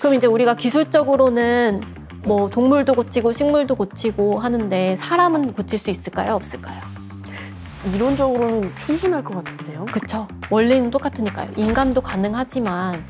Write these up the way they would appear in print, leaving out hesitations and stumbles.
그럼 이제 우리가 기술적으로는 뭐 동물도 고치고 식물도 고치고 하는데 사람은 고칠 수 있을까요? 없을까요? 이론적으로는 충분할 것 같은데요? 그쵸. 원리는 똑같으니까요. 인간도 가능하지만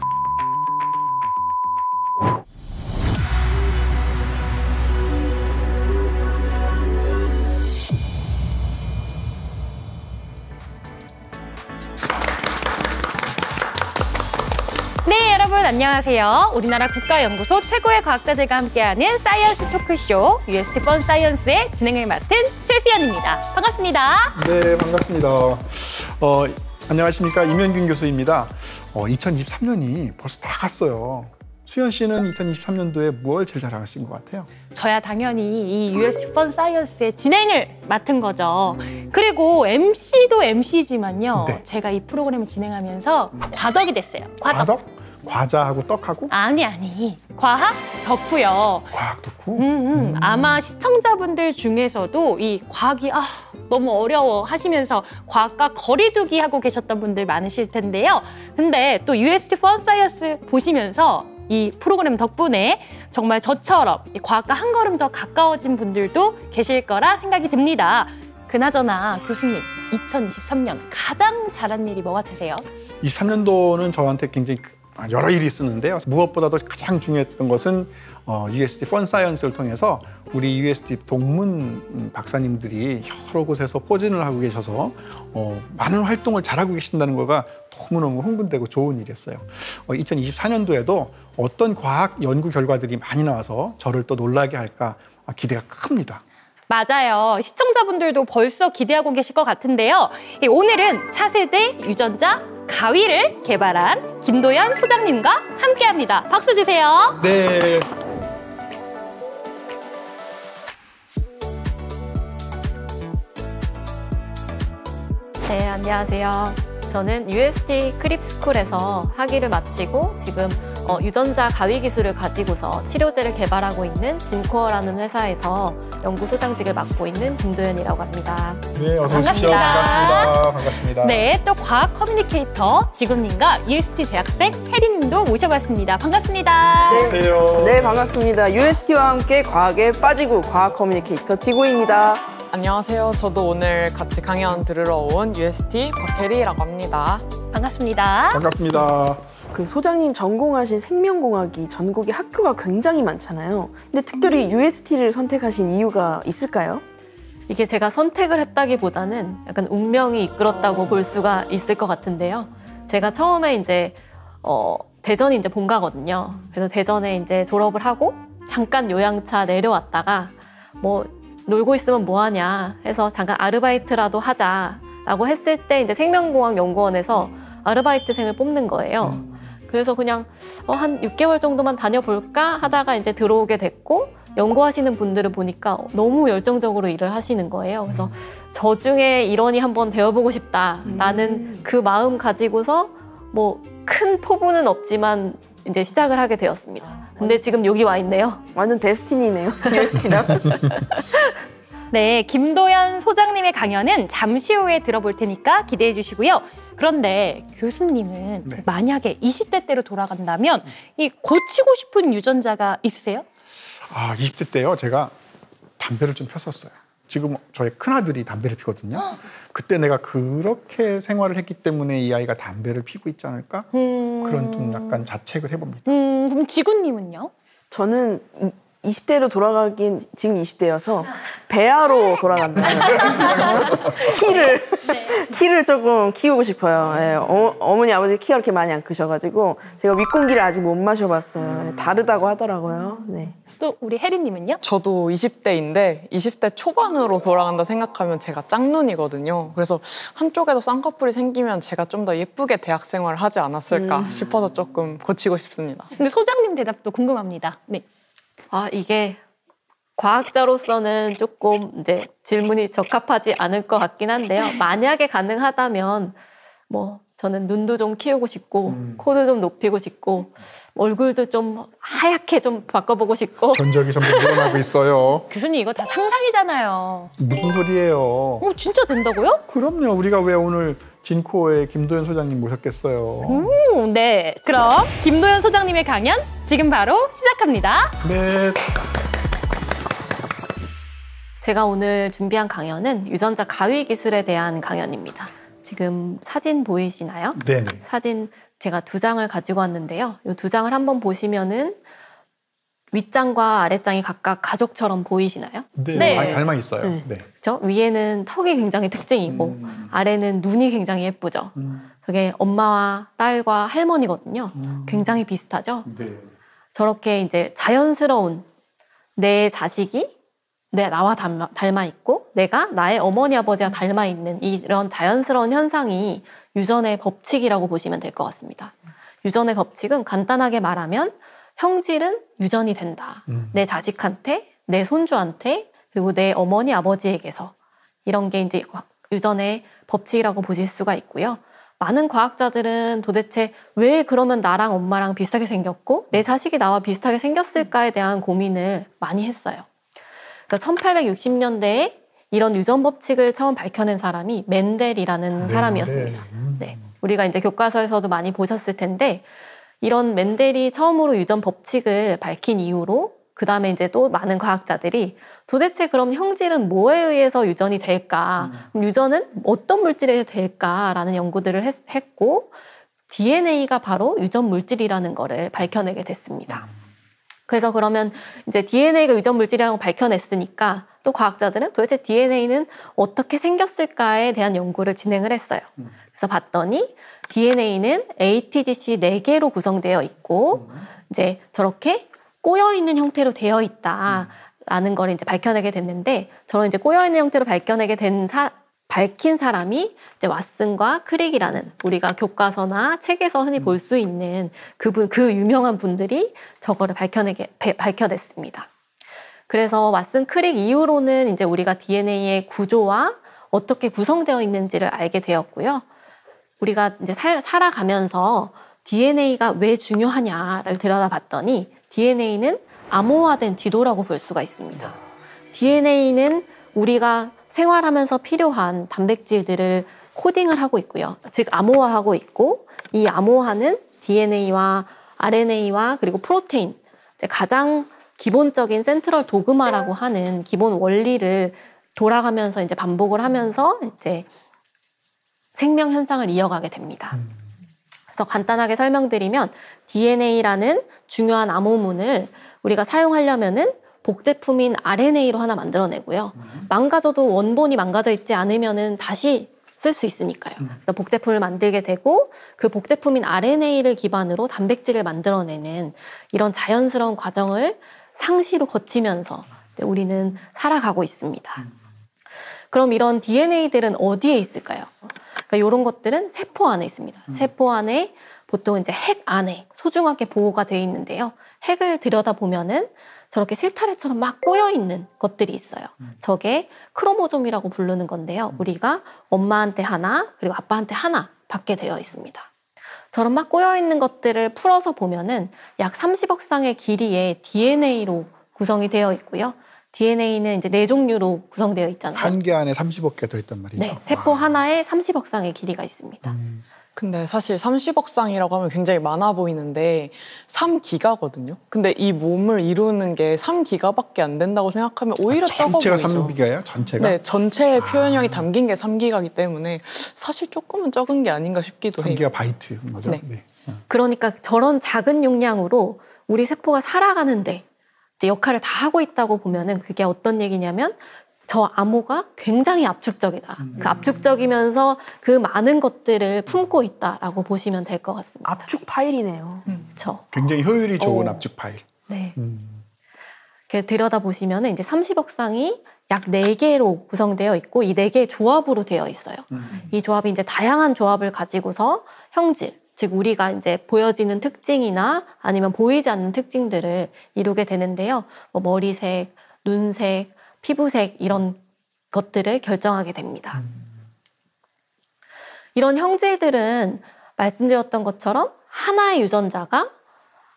네, 여러분 안녕하세요. 우리나라 국가연구소 최고의 과학자들과 함께하는 사이언스 토크쇼 UST 펀 사이언스의 진행을 맡은 최수연입니다. 반갑습니다. 네, 반갑습니다. 안녕하십니까. 임현균 교수입니다. 2023년이 벌써 다 갔어요. 수연 씨는 2023년도에 뭘 제일 잘하신 것 같아요? 저야 당연히 이 UST 펀 사이언스의 진행을 맡은 거죠. 그리고 MC도 MC지만요. 네. 제가 이 프로그램을 진행하면서 과덕이 됐어요. 과덕. 과자하고 떡하고? 아니. 과학 덕후요. 과학 덕후? 아마 시청자분들 중에서도 이 과학이 너무 어려워 하시면서 과학과 거리두기 하고 계셨던 분들 많으실 텐데요. 근데 또 UST 펀 사이언스 보시면서 이 프로그램 덕분에 정말 저처럼 이 과학과 한 걸음 더 가까워진 분들도 계실 거라 생각이 듭니다. 그나저나 교수님, 2023년 가장 잘한 일이 뭐 같으세요? 23년도는 저한테 굉장히 여러 일이 있었는데요. 무엇보다도 가장 중요했던 것은 UST 펀 사이언스를 통해서 우리 UST 동문 박사님들이 여러 곳에서 포진을 하고 계셔서 많은 활동을 잘하고 계신다는 거가 너무너무 흥분되고 좋은 일이었어요. 2024년도에도 어떤 과학 연구 결과들이 많이 나와서 저를 또 놀라게 할까 기대가 큽니다. 맞아요. 시청자분들도 벌써 기대하고 계실 것 같은데요. 오늘은 차세대 유전자 가위를 개발한 김도연 소장님과 함께합니다. 박수 주세요. 네. 네, 안녕하세요. 저는 UST 크립스쿨에서 학위를 마치고 지금 유전자 가위 기술을 가지고서 치료제를 개발하고 있는 진코어라는 회사에서 연구소장직을 맡고 있는 김도연이라고 합니다. 네, 어서 오십시오. 반갑습니다. 네, 또 과학 커뮤니케이터 지구님과 UST 재학생 혜린님도 모셔봤습니다. 반갑습니다. 안녕하세요. 네, 반갑습니다. UST와 함께 과학에 빠지고 과학 커뮤니케이터 지구입니다. 안녕하세요. 저도 오늘 같이 강연 들으러 온 UST 박혜리라고 합니다. 반갑습니다. 반갑습니다. 그 소장님 전공하신 생명공학이 전국에 학교가 굉장히 많잖아요. 근데 특별히 UST를 선택하신 이유가 있을까요? 이게 제가 선택을 했다기보다는 약간 운명이 이끌었다고 볼 수가 있을 것 같은데요. 제가 처음에 이제 대전이 이제 본가거든요. 그래서 대전에 이제 졸업을 하고 잠깐 요양차 내려왔다가 뭐 놀고 있으면 뭐하냐 해서 잠깐 아르바이트라도 하자라고 했을 때 이제 생명공학연구원에서 아르바이트생을 뽑는 거예요. 그래서 그냥 한 6개월 정도만 다녀볼까 하다가 이제 들어오게 됐고 연구하시는 분들을 보니까 너무 열정적으로 일을 하시는 거예요. 그래서 저 중에 일원이 한번 되어보고 싶다라는 그 마음 가지고서 뭐 큰 포부는 없지만 이제 시작을 하게 되었습니다. 근데 지금 여기 와 있네요. 완전 데스티니네요, UST랑. 네, 김도연 소장님의 강연은 잠시 후에 들어볼 테니까 기대해 주시고요. 그런데 교수님은 네. 만약에 20대 때로 돌아간다면 이 고치고 싶은 유전자가 있으세요? 20대 때요. 제가 담배를 좀 폈었어요. 지금 저의 큰아들이 담배를 피거든요. 그때 내가 그렇게 생활을 했기 때문에 이 아이가 담배를 피고 있지 않을까? 그런 좀 약간 자책을 해봅니다. 그럼 지구님은요? 저는 20대로 돌아가긴 지금 20대여서 배아로 돌아간다. 키를 조금 키우고 싶어요. 예, 어머니 아버지 키가 그렇게 많이 안 크셔가지고 제가 윗공기를 아직 못 마셔봤어요. 다르다고 하더라고요. 네. 또 우리 혜리님은요? 저도 20대인데 20대 초반으로 돌아간다 생각하면 제가 짝눈이거든요. 그래서 한쪽에도 쌍꺼풀이 생기면 제가 좀 더 예쁘게 대학 생활을 하지 않았을까 싶어서 조금 고치고 싶습니다. 근데 소장님 대답도 궁금합니다. 네. 이게 과학자로서는 조금 이제 질문이 적합하지 않을 것 같긴 한데요. 만약에 가능하다면 뭐 저는 눈도 좀 키우고 싶고 코도 좀 높이고 싶고 얼굴도 좀 하얗게 좀 바꿔보고 싶고. 전적이 점점 늘어나고 있어요. 교수님 이거 다 상상이잖아요. 무슨 소리예요? 진짜 된다고요? 그럼요. 우리가 왜 오늘 진코어의 김도현 소장님 모셨겠어요. 네. 그럼 김도현 소장님의 강연 지금 바로 시작합니다. 네. 제가 오늘 준비한 강연은 유전자 가위 기술에 대한 강연입니다. 지금 사진 보이시나요? 네네. 사진 제가 2장을 가지고 왔는데요. 이 2장을 한번 보시면은 윗장과 아랫장이 각각 가족처럼 보이시나요? 네. 네. 많이 닮아 있어요. 네. 그렇죠? 위에는 턱이 굉장히 특징이고 아래는 눈이 굉장히 예쁘죠. 저게 엄마와 딸과 할머니거든요. 굉장히 비슷하죠. 네. 저렇게 이제 자연스러운 내 자식이 나와 닮아 있고 내가 나의 어머니 아버지와 닮아 있는 이런 자연스러운 현상이 유전의 법칙이라고 보시면 될 것 같습니다. 유전의 법칙은 간단하게 말하면 형질은 유전이 된다. 내 자식한테, 내 손주한테, 그리고 내 어머니 아버지에게서 이런 게 이제 유전의 법칙이라고 보실 수가 있고요. 많은 과학자들은 도대체 왜 그러면 나랑 엄마랑 비슷하게 생겼고 내 자식이 나와 비슷하게 생겼을까에 대한 고민을 많이 했어요. 1860년대에 이런 유전 법칙을 처음 밝혀낸 사람이 멘델이라는 사람이었습니다. 네, 우리가 이제 교과서에서도 많이 보셨을 텐데 이런 멘델이 처음으로 유전 법칙을 밝힌 이후로 그 다음에 이제 또 많은 과학자들이 도대체 그럼 형질은 뭐에 의해서 유전이 될까? 그럼 유전은 어떤 물질에 의해서 될까라는 연구들을 했고 DNA가 바로 유전 물질이라는 거를 밝혀내게 됐습니다. 그래서 그러면 이제 DNA가 유전 물질이라고 밝혀냈으니까 또 과학자들은 도대체 DNA는 어떻게 생겼을까에 대한 연구를 진행을 했어요. 그래서 봤더니 DNA는 ATGC 4개로 구성되어 있고 이제 저렇게 꼬여 있는 형태로 되어 있다라는 걸 이제 밝혀내게 됐는데 저런 이제 꼬여 있는 형태로 밝힌 사람이 이제 왓슨과 크릭이라는 우리가 교과서나 책에서 흔히 볼 수 있는 그 유명한 분들이 저거를 밝혀냈습니다. 그래서 왓슨 크릭 이후로는 이제 우리가 DNA의 구조와 어떻게 구성되어 있는지를 알게 되었고요. 우리가 이제 살아가면서 DNA가 왜 중요하냐를 들여다봤더니 DNA는 암호화된 지도라고 볼 수가 있습니다. DNA는 우리가 생활하면서 필요한 단백질들을 코딩을 하고 있고요. 즉 암호화하고 있고 이 암호화는 DNA와 RNA와 그리고 프로테인 가장 기본적인 센트럴 도그마라고 하는 기본 원리를 돌아가면서 이제 반복을 하면서 이제 생명 현상을 이어가게 됩니다. 그래서 간단하게 설명드리면 DNA라는 중요한 암호문을 우리가 사용하려면은 복제품인 RNA로 하나 만들어내고요. 망가져도 원본이 망가져 있지 않으면은 다시 쓸 수 있으니까요. 그래서 복제품을 만들게 되고 그 복제품인 RNA를 기반으로 단백질을 만들어내는 이런 자연스러운 과정을 상시로 거치면서 이제 우리는 살아가고 있습니다. 그럼 이런 DNA들은 어디에 있을까요? 그러니까 이런 것들은 세포 안에 있습니다. 세포 안에 보통 이제 핵 안에 소중하게 보호가 되어 있는데요. 핵을 들여다보면은 저렇게 실타래처럼 막 꼬여있는 것들이 있어요. 저게 크로모솜이라고 부르는 건데요. 우리가 엄마한테 하나, 그리고 아빠한테 하나 받게 되어 있습니다. 저런 막 꼬여있는 것들을 풀어서 보면은 약 30억 쌍의 길이의 DNA로 구성이 되어 있고요. DNA는 이제 4종류로 구성되어 있잖아요. 한 개 안에 30억 개 들어있단 말이죠. 네, 세포 하나에 30억 쌍의 길이가 있습니다. 근데 사실 30억 쌍이라고 하면 굉장히 많아 보이는데 3기가거든요. 근데 이 몸을 이루는 게 3기가밖에 안 된다고 생각하면 오히려 적어 전체가 보이죠. 3기가예요? 전체가? 네, 전체의 표현형이 담긴 게 3기가이기 때문에 사실 조금은 적은 게 아닌가 싶기도 해요. 3기가 바이트인 거죠? 네. 네. 그러니까 저런 작은 용량으로 우리 세포가 살아가는데 이제 역할을 다 하고 있다고 보면은 그게 어떤 얘기냐면 저 암호가 굉장히 압축적이다. 그 압축적이면서 그 많은 것들을 품고 있다라고 보시면 될 것 같습니다. 압축 파일이네요. 그렇죠. 굉장히 효율이 좋은 압축 파일. 네. 이렇게 들여다보시면 이제 30억 쌍이 약 4개로 구성되어 있고 이 4개의 조합으로 되어 있어요. 이 조합이 이제 다양한 조합을 가지고서 형질, 즉 우리가 이제 보여지는 특징이나 아니면 보이지 않는 특징들을 이루게 되는데요. 뭐 머리색, 눈색, 피부색 이런 것들을 결정하게 됩니다. 이런 형질들은 말씀드렸던 것처럼 하나의 유전자가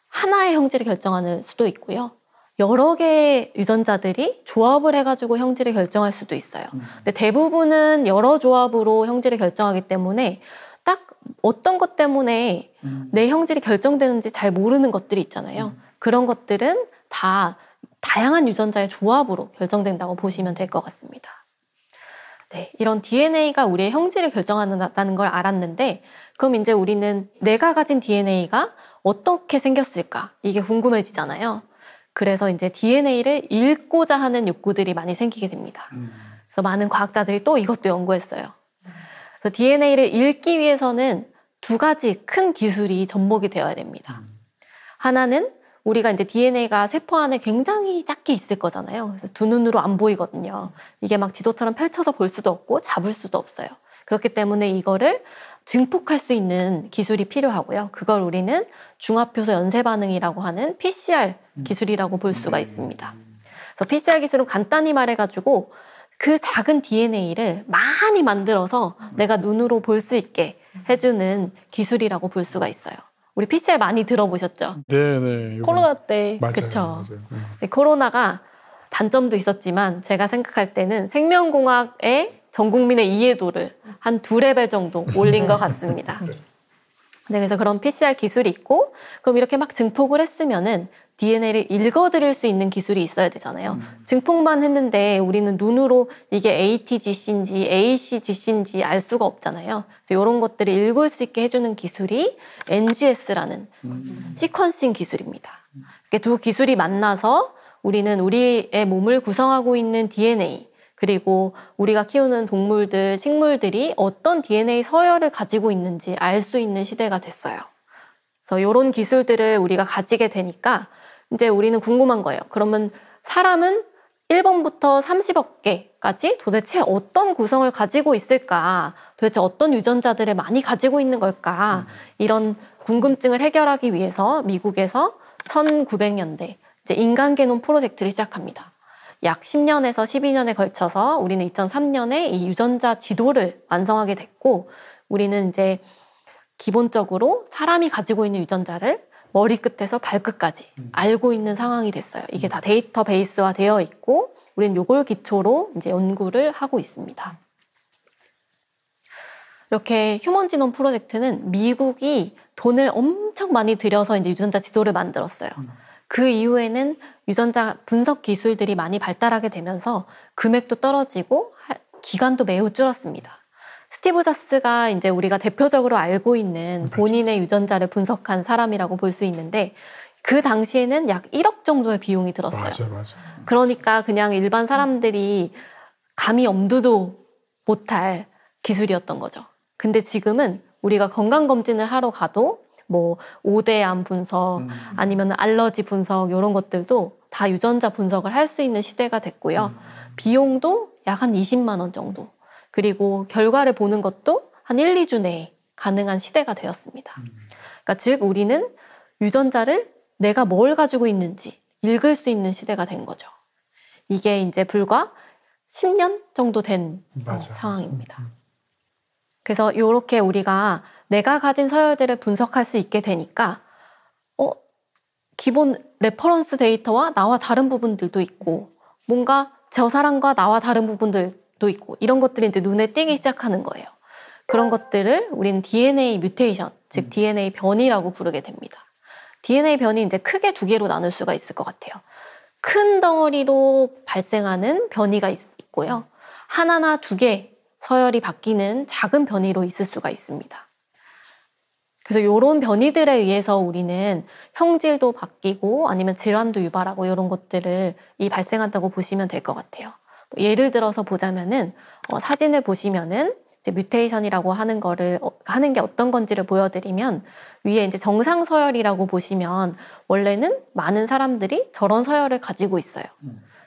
하나의 형질을 결정하는 수도 있고요. 여러 개의 유전자들이 조합을 해가지고 형질을 결정할 수도 있어요. 근데 대부분은 여러 조합으로 형질을 결정하기 때문에 딱 어떤 것 때문에 내 형질이 결정되는지 잘 모르는 것들이 있잖아요. 그런 것들은 다 다양한 유전자의 조합으로 결정된다고 보시면 될 것 같습니다. 네, 이런 DNA가 우리의 형질을 결정한다는 걸 알았는데 그럼 이제 우리는 내가 가진 DNA가 어떻게 생겼을까? 이게 궁금해지잖아요. 그래서 이제 DNA를 읽고자 하는 욕구들이 많이 생기게 됩니다. 그래서 많은 과학자들이 또 이것도 연구했어요. 그래서 DNA를 읽기 위해서는 두 가지 큰 기술이 접목이 되어야 됩니다. 하나는 우리가 이제 DNA가 세포 안에 굉장히 작게 있을 거잖아요. 그래서 두 눈으로 안 보이거든요. 이게 막 지도처럼 펼쳐서 볼 수도 없고 잡을 수도 없어요. 그렇기 때문에 이거를 증폭할 수 있는 기술이 필요하고요. 그걸 우리는 중합효소 연쇄 반응이라고 하는 PCR 기술이라고 볼 수가 있습니다. 그래서 PCR 기술은 간단히 말해가지고 그 작은 DNA를 많이 만들어서 내가 눈으로 볼 수 있게 해주는 기술이라고 볼 수가 있어요. 우리 PCR 많이 들어보셨죠? 네네. 코로나 때. 맞아요. 그쵸. 맞아요. 네, 코로나가 단점도 있었지만 제가 생각할 때는 생명공학의 전 국민의 이해도를 한 2레벨 정도 올린 것 같습니다. 네, 그래서 그런 PCR 기술이 있고 그럼 이렇게 막 증폭을 했으면은 DNA를 읽어드릴 수 있는 기술이 있어야 되잖아요. 증폭만 했는데 우리는 눈으로 이게 ATGC인지 ACGC인지 알 수가 없잖아요. 그래서 이런 것들을 읽을 수 있게 해주는 기술이 NGS라는 시퀀싱 기술입니다. 이렇게 두 기술이 만나서 우리는 우리의 몸을 구성하고 있는 DNA 그리고 우리가 키우는 동물들, 식물들이 어떤 DNA 서열을 가지고 있는지 알 수 있는 시대가 됐어요. 그래서 이런 기술들을 우리가 가지게 되니까 이제 우리는 궁금한 거예요. 그러면 사람은 1번부터 30억 개까지 도대체 어떤 구성을 가지고 있을까? 도대체 어떤 유전자들을 많이 가지고 있는 걸까? 이런 궁금증을 해결하기 위해서 미국에서 1900년대 이제 인간 게놈 프로젝트를 시작합니다. 약 10년에서 12년에 걸쳐서 우리는 2003년에 이 유전자 지도를 완성하게 됐고 우리는 이제 기본적으로 사람이 가지고 있는 유전자를 머리끝에서 발끝까지 알고 있는 상황이 됐어요. 이게 다 데이터베이스화 되어 있고 우리는 이걸 기초로 이제 연구를 하고 있습니다. 이렇게 휴먼 지놈 프로젝트는 미국이 돈을 엄청 많이 들여서 이제 유전자 지도를 만들었어요. 그 이후에는 유전자 분석 기술들이 많이 발달하게 되면서 금액도 떨어지고 기간도 매우 줄었습니다. 스티브 잡스가 이제 우리가 대표적으로 알고 있는 본인의 유전자를 분석한 사람이라고 볼 수 있는데 그 당시에는 약 1억 정도의 비용이 들었어요. 맞아. 그러니까 그냥 일반 사람들이 감히 엄두도 못할 기술이었던 거죠. 근데 지금은 우리가 건강검진을 하러 가도 뭐 5대암 분석 아니면 알러지 분석 이런 것들도 다 유전자 분석을 할 수 있는 시대가 됐고요. 비용도 약 한 20만 원 정도. 그리고 결과를 보는 것도 한 1, 2주 내에 가능한 시대가 되었습니다. 그러니까 즉 우리는 유전자를 내가 뭘 가지고 있는지 읽을 수 있는 시대가 된 거죠. 이게 이제 불과 10년 정도 된 상황입니다. 그래서 이렇게 우리가 내가 가진 서열들을 분석할 수 있게 되니까 기본 레퍼런스 데이터와 나와 다른 부분들도 있고 뭔가 저 사람과 나와 다른 부분들도 있고 이런 것들이 이제 눈에 띄기 시작하는 거예요. 그런 것들을 우리는 DNA 뮤테이션, 즉 DNA 변이라고 부르게 됩니다. DNA 변이 이제 크게 두 개로 나눌 수가 있을 것 같아요. 큰 덩어리로 발생하는 변이가 있고요. 하나나 두 개 서열이 바뀌는 작은 변이로 있을 수가 있습니다. 그래서 이런 변이들에 의해서 우리는 형질도 바뀌고 아니면 질환도 유발하고 이런 것들을 발생한다고 보시면 될 것 같아요. 예를 들어서 보자면은 사진을 보시면은 이제 뮤테이션이라고 하는 거를 하는 게 어떤 건지를 보여드리면 위에 이제 정상 서열이라고 보시면 원래는 많은 사람들이 저런 서열을 가지고 있어요.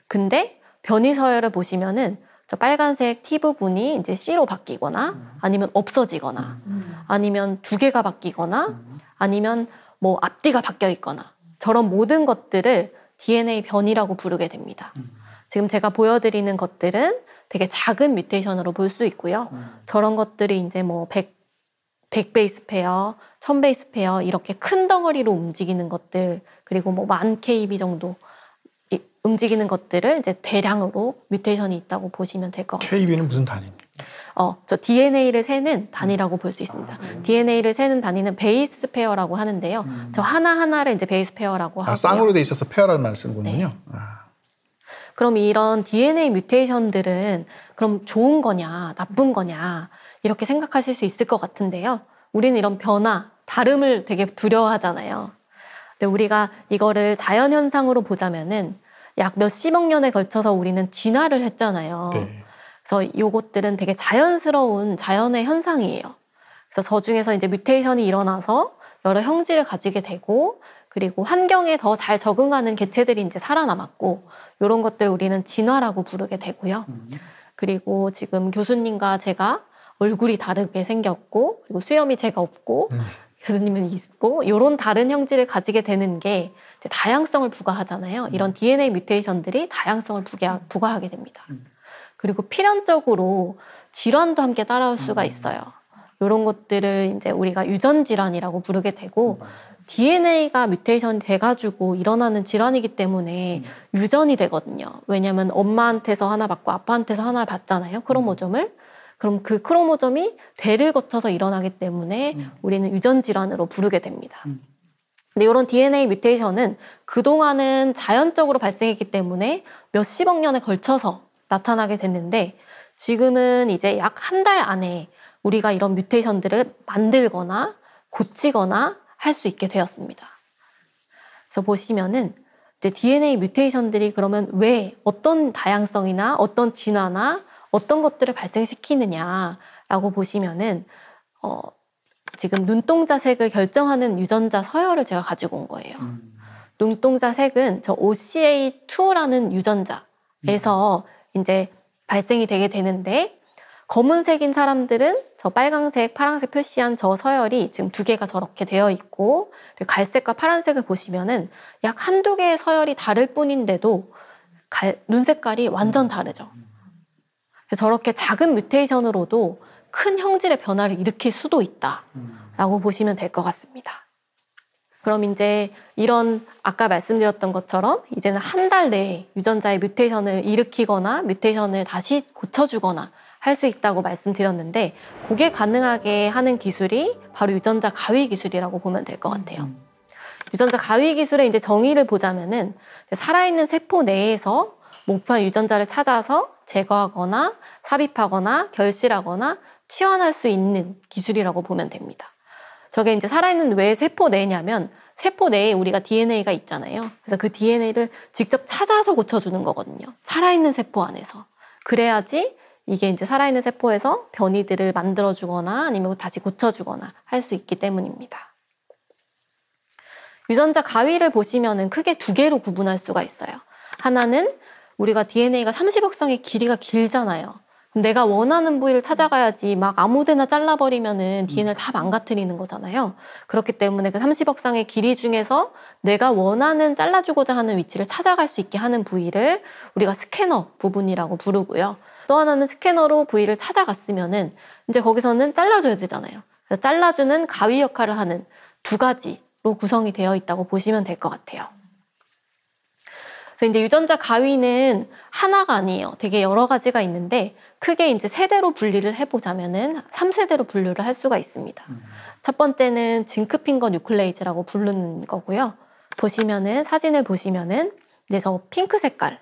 근데 변이 서열을 보시면은 저 빨간색 T 부분이 이제 C로 바뀌거나 아니면 없어지거나 아니면 두 개가 바뀌거나 아니면 뭐 앞뒤가 바뀌어 있거나 저런 모든 것들을 DNA 변이라고 부르게 됩니다. 지금 제가 보여드리는 것들은 되게 작은 뮤테이션으로 볼 수 있고요. 저런 것들이 이제 뭐 100 베이스 페어, 1000 베이스 페어 이렇게 큰 덩어리로 움직이는 것들 그리고 뭐 10,000 KB 정도 움직이는 것들을 이제 대량으로 뮤테이션이 있다고 보시면 될 것 같습니다. KB는 무슨 단위입니까? 저 DNA를 세는 단위라고 볼 수 있습니다. DNA를 세는 단위는 베이스 페어라고 하는데요. 저 하나하나를 이제 베이스 페어라고 하고요. 쌍으로 돼 있어서 페어라는 말을 쓴 거군요. 네. 그럼 이런 DNA 뮤테이션들은 그럼 좋은 거냐, 나쁜 거냐 이렇게 생각하실 수 있을 것 같은데요. 우리는 이런 변화, 다름을 되게 두려워하잖아요. 근데 우리가 이거를 자연현상으로 보자면은 약 몇십억 년에 걸쳐서 우리는 진화를 했잖아요. 네. 그래서 요것들은 되게 자연스러운 자연의 현상이에요. 그래서 저 중에서 이제 뮤테이션이 일어나서 여러 형질을 가지게 되고 그리고 환경에 더 잘 적응하는 개체들이 이제 살아남았고 이런 것들 우리는 진화라고 부르게 되고요. 그리고 지금 교수님과 제가 얼굴이 다르게 생겼고 그리고 수염이 제가 없고 교수님은 있고 이런 다른 형질을 가지게 되는 게 이제 다양성을 부과하잖아요. 이런 DNA 뮤테이션들이 다양성을 부과하게 됩니다. 그리고 필연적으로 질환도 함께 따라올 수가 있어요. 이런 것들을 이제 우리가 유전 질환이라고 부르게 되고 DNA가 뮤테이션이 돼가지고 일어나는 질환이기 때문에 유전이 되거든요. 왜냐하면 엄마한테서 하나 받고 아빠한테서 하나 받잖아요. 크로모점을. 그럼 그 크로모점이 대를 거쳐서 일어나기 때문에 우리는 유전 질환으로 부르게 됩니다. 근데 이런 DNA 뮤테이션은 그동안은 자연적으로 발생했기 때문에 몇십억 년에 걸쳐서 나타나게 됐는데 지금은 이제 약 한 달 안에 우리가 이런 뮤테이션들을 만들거나 고치거나 할 수 있게 되었습니다. 그래서 보시면은 이제 DNA 뮤테이션들이 그러면 왜 어떤 다양성이나 어떤 진화나 어떤 것들을 발생시키느냐라고 보시면은 지금 눈동자 색을 결정하는 유전자 서열을 제가 가지고 온 거예요. 눈동자 색은 저 OCA2라는 유전자에서 이제 발생이 되게 되는데 검은색인 사람들은 저 빨강색, 파란색 표시한 저 서열이 지금 두 개가 저렇게 되어 있고 갈색과 파란색을 보시면은 약 한두 개의 서열이 다를 뿐인데도 눈 색깔이 완전 다르죠. 그래서 저렇게 작은 뮤테이션으로도 큰 형질의 변화를 일으킬 수도 있다라고 보시면 될 것 같습니다. 그럼 이제 이런 아까 말씀드렸던 것처럼 이제는 한 달 내에 유전자의 뮤테이션을 일으키거나 뮤테이션을 다시 고쳐주거나 할 수 있다고 말씀드렸는데 그게 가능하게 하는 기술이 바로 유전자 가위 기술이라고 보면 될 것 같아요. 유전자 가위 기술의 이제 정의를 보자면은 살아있는 세포 내에서 목표한 유전자를 찾아서 제거하거나 삽입하거나 결실하거나 치환할 수 있는 기술이라고 보면 됩니다. 저게 이제 살아있는 왜 세포 내냐면 세포 내에 우리가 DNA가 있잖아요. 그래서 그 DNA를 직접 찾아서 고쳐주는 거거든요. 살아있는 세포 안에서. 그래야지 이게 이제 살아있는 세포에서 변이들을 만들어주거나 아니면 다시 고쳐주거나 할 수 있기 때문입니다. 유전자 가위를 보시면은 크게 두 개로 구분할 수가 있어요. 하나는 우리가 DNA가 30억 쌍의 길이가 길잖아요. 내가 원하는 부위를 찾아가야지 막 아무데나 잘라버리면은 DNA를 다 망가뜨리는 거잖아요. 그렇기 때문에 그 30억 쌍의 길이 중에서 내가 원하는 잘라주고자 하는 위치를 찾아갈 수 있게 하는 부위를 우리가 스캐너 부분이라고 부르고요. 또 하나는 스캐너로 부위를 찾아갔으면은 이제 거기서는 잘라줘야 되잖아요. 그래서 잘라주는 가위 역할을 하는 두 가지로 구성이 되어 있다고 보시면 될 것 같아요. 그래서 이제 유전자 가위는 하나가 아니에요. 되게 여러 가지가 있는데 크게 이제 세대로 분리를 해보자면은 3세대로 분류를 할 수가 있습니다. 첫 번째는 징크핑거 뉴클레이즈라고 부르는 거고요. 보시면은 사진을 보시면은 이제 저 핑크 색깔로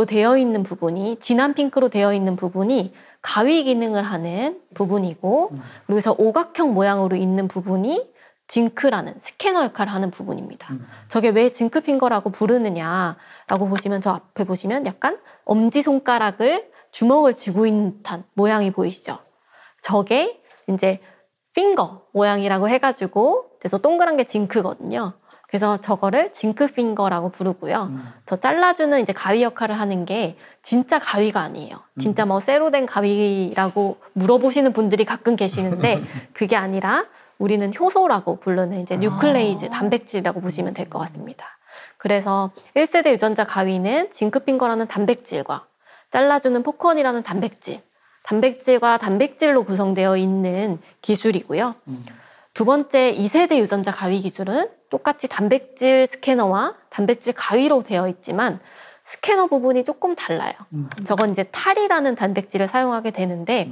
되어 있는 부분이 진한 핑크로 되어 있는 부분이 가위 기능을 하는 부분이고 그리고 저 오각형 모양으로 있는 부분이 징크라는 스캐너 역할을 하는 부분입니다. 저게 왜 징크핑거라고 부르느냐라고 보시면 저 앞에 보시면 약간 엄지손가락을 주먹을 쥐고 있는 듯한 모양이 보이시죠? 저게 이제 핑거 모양이라고 해가지고 그래서 동그란 게 징크거든요. 그래서 저거를 징크핑거라고 부르고요. 저 잘라주는 이제 가위 역할을 하는 게 진짜 가위가 아니에요. 진짜 뭐 쇠로 된 가위라고 물어보시는 분들이 가끔 계시는데 그게 아니라 우리는 효소라고 부르는 이제 뉴클레이즈, 단백질이라고 보시면 될 것 같습니다. 그래서 1세대 유전자 가위는 징크핑거라는 단백질과 잘라주는 포컨이라는 단백질과 단백질로 구성되어 있는 기술이고요. 두 번째 2세대 유전자 가위 기술은 똑같이 단백질 스캐너와 단백질 가위로 되어 있지만 스캐너 부분이 조금 달라요. 저건 이제 탈이라는 단백질을 사용하게 되는데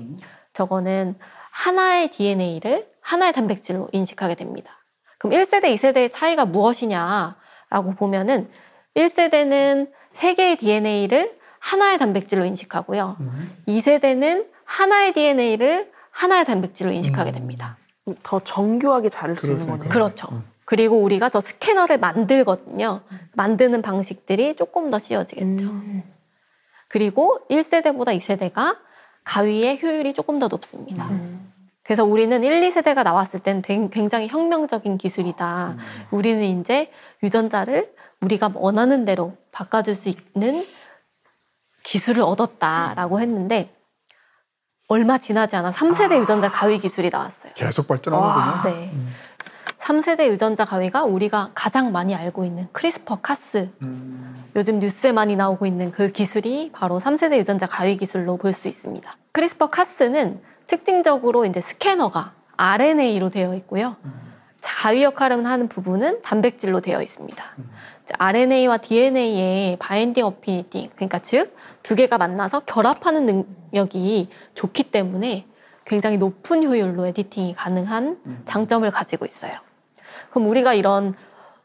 저거는 하나의 DNA를 하나의 단백질로 인식하게 됩니다. 그럼 1세대, 2세대의 차이가 무엇이냐라고 보면은 1세대는 3개의 DNA를 하나의 단백질로 인식하고요. 2세대는 하나의 DNA를 하나의 단백질로 인식하게 됩니다. 더 정교하게 자를 수 있는 거네요. 그렇죠. 그리고 우리가 저 스캐너를 만들거든요. 만드는 방식들이 조금 더 씌워지겠죠. 그리고 1세대보다 2세대가 가위의 효율이 조금 더 높습니다. 그래서 우리는 1, 2세대가 나왔을 땐 굉장히 혁명적인 기술이다. 우리는 이제 유전자를 우리가 원하는 대로 바꿔줄 수 있는 기술을 얻었다라고 했는데 얼마 지나지 않아 3세대 유전자 가위 기술이 나왔어요. 계속 발전하는군요. 네. 3세대 유전자 가위가 우리가 가장 많이 알고 있는 크리스퍼 카스. 요즘 뉴스에 많이 나오고 있는 그 기술이 바로 3세대 유전자 가위 기술로 볼 수 있습니다. 크리스퍼 카스는 특징적으로 이제 스캐너가 RNA로 되어 있고요. 가위 역할을 하는 부분은 단백질로 되어 있습니다. RNA와 DNA의 바인딩 어피니티, 그러니까 즉 두 개가 만나서 결합하는 능력이 좋기 때문에 굉장히 높은 효율로 에디팅이 가능한 장점을 가지고 있어요. 그럼 우리가 이런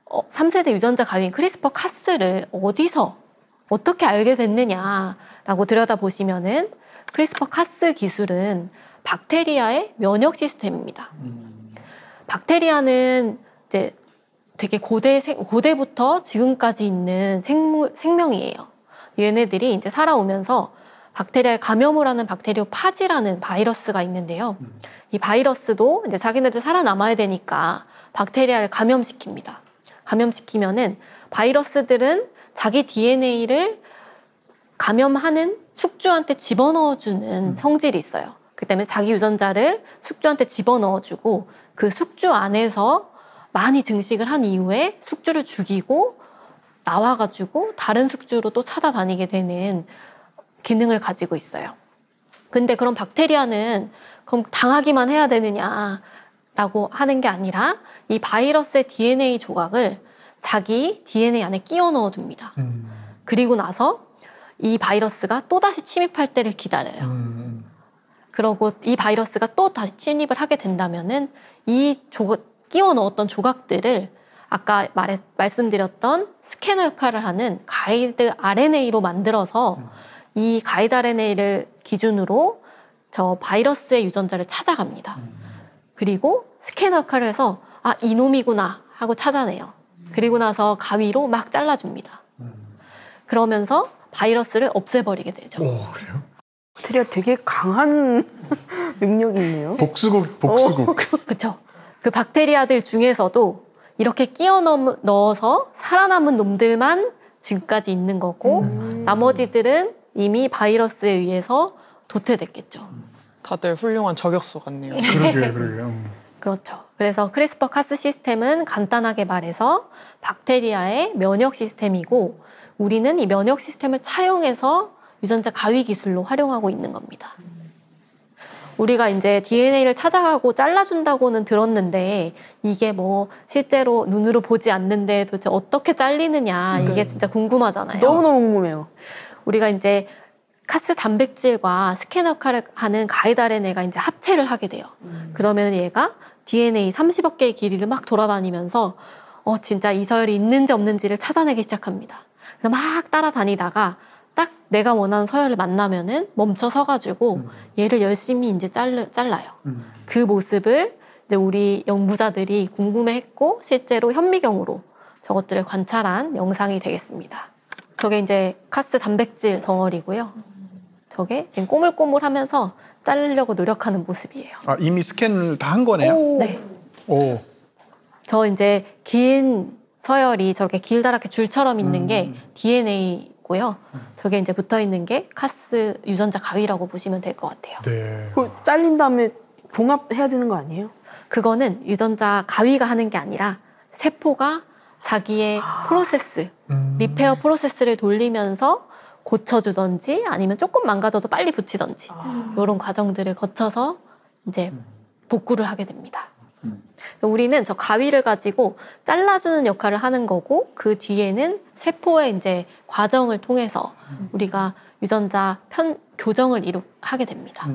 3세대 유전자 가위인 크리스퍼 카스를 어디서 어떻게 알게 됐느냐라고 들여다보시면은 크리스퍼 카스 기술은 박테리아의 면역 시스템입니다. 박테리아는 이제 되게 고대부터 지금까지 있는 생명이에요. 얘네들이 이제 살아오면서 박테리아에 감염을 하는 박테리오 파지라는 바이러스가 있는데요. 이 바이러스도 이제 자기네들 살아남아야 되니까 박테리아를 감염시킵니다. 감염시키면은 바이러스들은 자기 DNA를 감염하는 숙주한테 집어넣어주는 성질이 있어요. 그 때문에 자기 유전자를 숙주한테 집어넣어주고 그 숙주 안에서 많이 증식을 한 이후에 숙주를 죽이고 나와가지고 다른 숙주로 또 찾아다니게 되는 기능을 가지고 있어요. 근데 그럼 박테리아는 그럼 당하기만 해야 되느냐라고 하는 게 아니라 이 바이러스의 DNA 조각을 자기 DNA 안에 끼워 넣어둡니다. 그리고 나서 이 바이러스가 또다시 침입할 때를 기다려요. 그러고 이 바이러스가 또 다시 침입을 하게 된다면은 이 끼워 넣었던 조각들을 아까 말씀드렸던 스캐너 역할을 하는 가이드 RNA로 만들어서 이 가이드 RNA를 기준으로 저 바이러스의 유전자를 찾아갑니다. 그리고 스캐너 역할을 해서 아, 이놈이구나 하고 찾아내요. 그리고 나서 가위로 막 잘라줍니다. 그러면서 바이러스를 없애버리게 되죠. 오, 그래요? 박테리아 되게 강한 능력이 있네요. 복수국. 그렇죠. 그 박테리아들 중에서도 이렇게 끼워 넣어서 살아남은 놈들만 지금까지 있는 거고 나머지들은 이미 바이러스에 의해서 도태됐겠죠. 다들 훌륭한 저격수 같네요. 그러게요. 그렇죠. 그래서 크리스퍼 카스 시스템은 간단하게 말해서 박테리아의 면역 시스템이고 우리는 이 면역 시스템을 차용해서 유전자 가위 기술로 활용하고 있는 겁니다. 우리가 이제 DNA를 찾아가고 잘라준다고는 들었는데 이게 뭐 실제로 눈으로 보지 않는데 도대체 어떻게 잘리느냐 이게 진짜 궁금하잖아요. 너무너무 궁금해요. 우리가 이제 카스 단백질과 스캐너 역할을 하는 가이드 RNA가 이제 합체를 하게 돼요. 그러면 얘가 DNA 30억 개의 길이를 막 돌아다니면서 진짜 이 서열이 있는지 없는지를 찾아내기 시작합니다. 그래서 막 따라다니다가 딱 내가 원하는 서열을 만나면은 멈춰 서가지고 얘를 열심히 이제 잘라요. 그 모습을 이제 우리 연구자들이 궁금해했고 실제로 현미경으로 저것들을 관찰한 영상이 되겠습니다. 저게 이제 카스 단백질 덩어리고요. 저게 지금 꼬물꼬물하면서 자르려고 노력하는 모습이에요. 아, 이미 스캔을 다 한 거네요? 네. 오. 저 이제 긴 서열이 저렇게 길다랗게 줄처럼 있는 게 DNA고요. 저게 이제 붙어 있는 게 카스 유전자 가위라고 보시면 될 것 같아요. 네. 그 잘린 다음에 봉합해야 되는 거 아니에요? 그거는 유전자 가위가 하는 게 아니라 세포가 자기의 프로세스, 리페어 프로세스를 돌리면서 고쳐주던지 아니면 조금 망가져도 빨리 붙이던지 이런 과정들을 거쳐서 이제 복구를 하게 됩니다. 우리는 저 가위를 가지고 잘라주는 역할을 하는 거고 그 뒤에는 세포의 이제 과정을 통해서 우리가 유전자 교정을 하게 됩니다.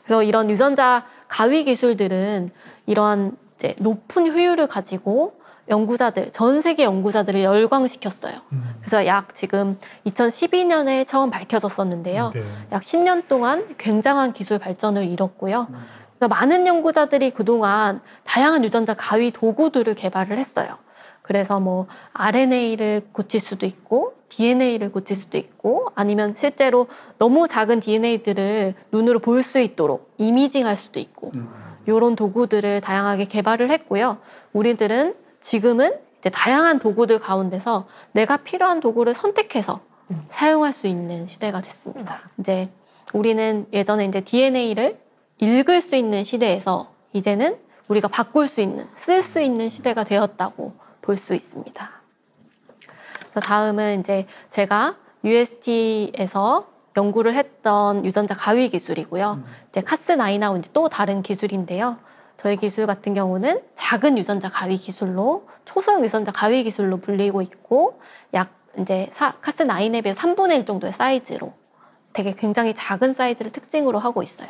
그래서 이런 유전자 가위 기술들은 이러한 이제 높은 효율을 가지고 전 세계 연구자들을 열광시켰어요. 그래서 약 지금 2012년에 처음 밝혀졌었는데요. 네. 약 10년 동안 굉장한 기술 발전을 이뤘고요. 그래서 많은 연구자들이 그동안 다양한 유전자 가위 도구들을 개발을 했어요. 그래서 뭐 RNA를 고칠 수도 있고 DNA를 고칠 수도 있고 아니면 실제로 너무 작은 DNA들을 눈으로 볼 수 있도록 이미징할 수도 있고 이런 도구들을 다양하게 개발을 했고요. 우리들은 지금은 이제 다양한 도구들 가운데서 내가 필요한 도구를 선택해서 사용할 수 있는 시대가 됐습니다. 이제 우리는 예전에 이제 DNA를 읽을 수 있는 시대에서 이제는 우리가 바꿀 수 있는, 쓸 수 있는 시대가 되었다고 볼 수 있습니다. 다음은 이제 제가 UST에서 연구를 했던 유전자 가위 기술이고요. 이제 카스9하고 이제 또 다른 기술인데요. 저희 기술 같은 경우는 작은 유전자 가위 기술로 초소형 유전자 가위 기술로 불리고 있고 약 이제 카스9에 비해서 3분의 1 정도의 사이즈로 되게 굉장히 작은 사이즈를 특징으로 하고 있어요.